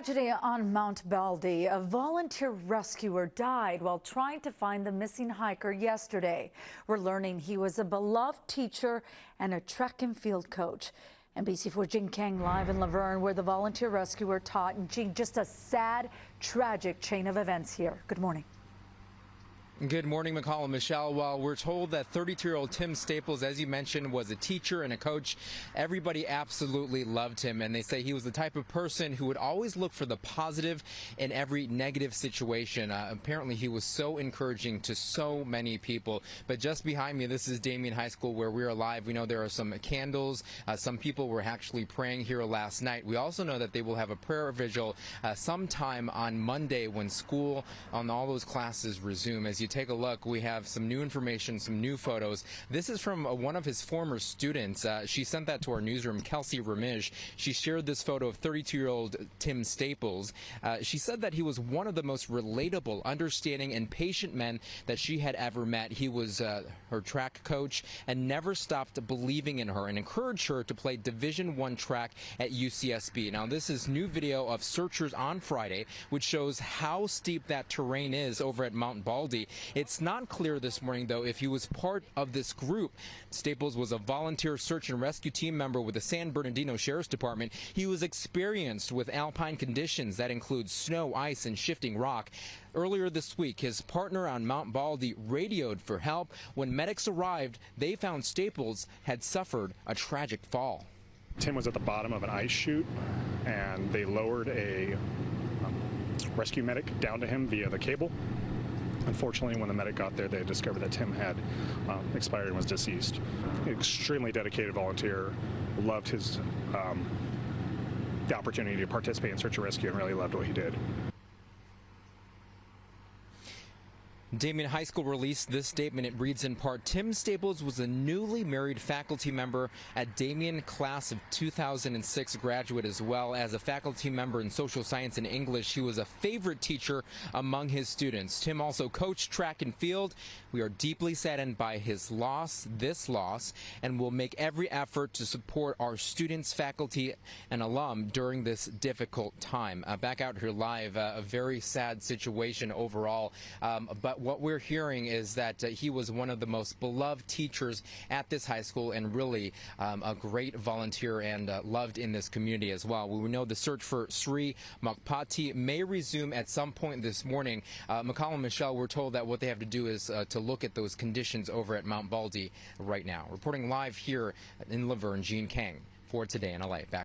Tragedy on Mount Baldy. A volunteer rescuer died while trying to find the missing hiker yesterday. We're learning he was a beloved teacher and a track and field coach. NBC4 Jean Kang live in Laverne, where the volunteer rescuer taught. And Jean, just a sad, tragic chain of events here. Good morning. Good morning, McCall and Michelle. Well, we're told that 32-year-old Tim Staples, as you mentioned, was a teacher and a coach. Everybody absolutely loved him, and they say he was the type of person who would always look for the positive in every negative situation. Apparently, he was so encouraging to so many people. But just behind me, this is Damien High School, where we are live. We know there are some candles. Some people were actually praying here last night. We also know that they will have a prayer vigil sometime on Monday when school on all those classes resume. As you take a look, we have some new information, some new photos. This is from one of his former students. She sent that to our newsroom, Kelsey Ramish. She shared this photo of 32-year-old Tim Staples. She said that he was one of the most relatable, understanding, and patient men that she had ever met. He was her track coach and never stopped believing in her and encouraged her to play Division I track at UCSB. Now, this is new video of searchers on Friday, which shows how steep that terrain is over at Mount Baldy. It's not clear this morning, though, if he was part of this group. Staples was a volunteer search and rescue team member with the San Bernardino Sheriff's Department. He was experienced with alpine conditions that include snow, ice, and shifting rock. Earlier this week, his partner on Mount Baldy radioed for help. When medics arrived, they found Staples had suffered a tragic fall. Tim was at the bottom of an ice chute, and they lowered a rescue medic down to him via the cable. Unfortunately, when the medic got there, they discovered that Tim had expired and was deceased. Extremely dedicated volunteer, loved his the opportunity to participate in search and rescue, and really loved what he did. Damien High School released this statement. It reads in part, Tim Staples was a newly married faculty member at Damien class of 2006 graduate, as well as a faculty member in social science and English. He was a favorite teacher among his students. Tim also coached track and field. We are deeply saddened by his loss, this loss, and will make every effort to support our students, faculty, and alum during this difficult time. Back out here live, a very sad situation overall, but what we're hearing is that he was one of the most beloved teachers at this high school, and really a great volunteer and loved in this community as well. We know the search for Sri Makpati may resume at some point this morning. McCall and Michelle, we're told that what they have to do is to look at those conditions over at Mount Baldy right now. Reporting live here in Laverne, Jean Kang for Today in LA. Back